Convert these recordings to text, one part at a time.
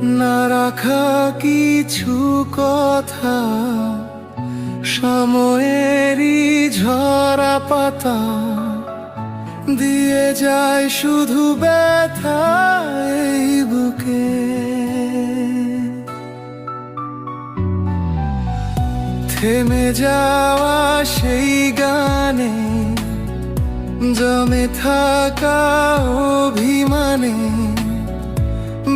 না রাখা কিছু কথা, সময়েরই ঝরা পাতা দিয়ে যায় শুধু ব্যথা এই বুকে। থেমে যাওয়া সেই গানে, জমে থাকা অভিমানে,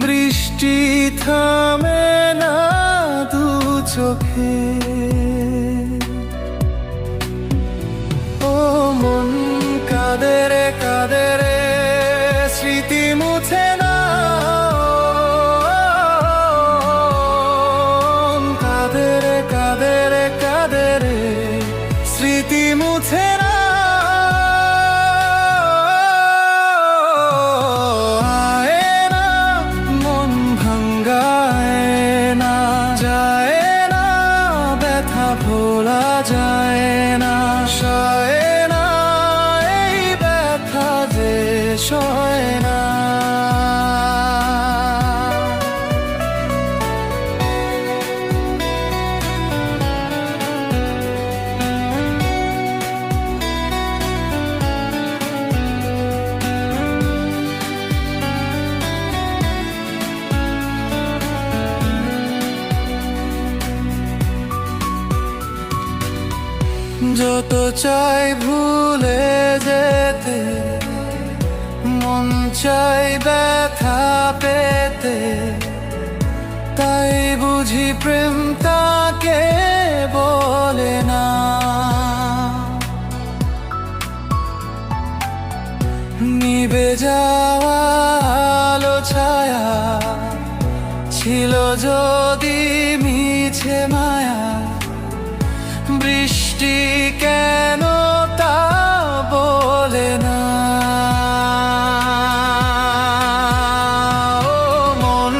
বৃষ্টি থামে না দু চোখে। ও মন কাঁদে রে কাঁদে রে, স্মৃতি মুছে না। কাঁদে রে কাঁদে রে কাঁদে রে, স্মৃতি মুছে না। ভোলা যায় না, সয় না এই ব্যথা যে সয় না। যত চাই ভুলে যেতে, মন চাই ব্যথা পেতে, তাই বুঝি প্রেম তাকে বলে না। নিভে যাওয়া আলো ছায়া ছিল যদি মিছে মায়া, বৃষ্টি কেন তা বলে না। ও মন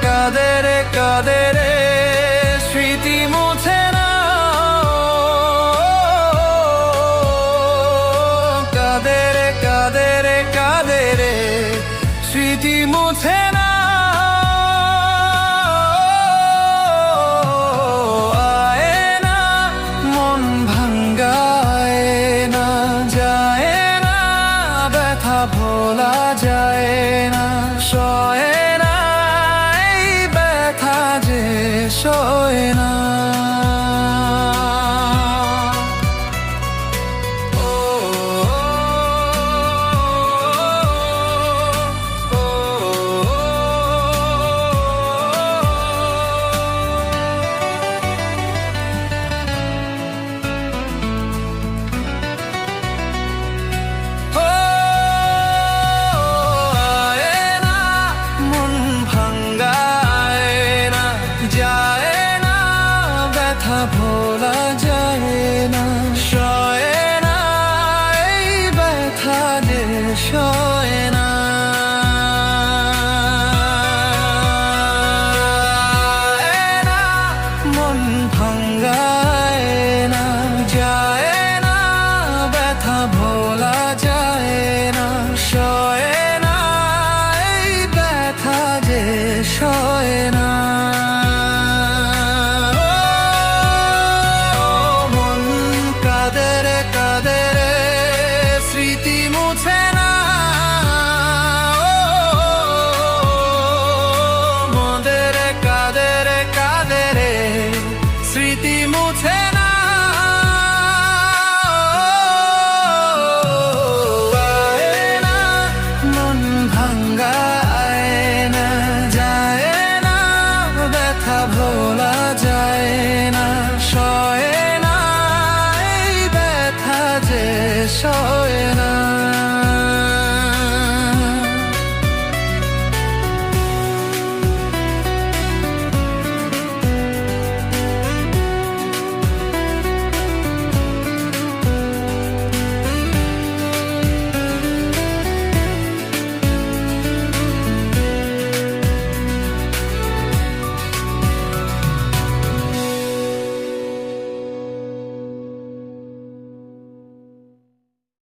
কাঁদে রে কাঁদে রে, স্মৃতি মুছে না। কাঁদে রে কাঁদে রে কাঁদে রে, স্মৃতি মুছে না। ভোলা যায় না, সয় না এই ব্যথা যে সয় না। ভোলা যায় না, সয় না এই ব্যথা যে সয়।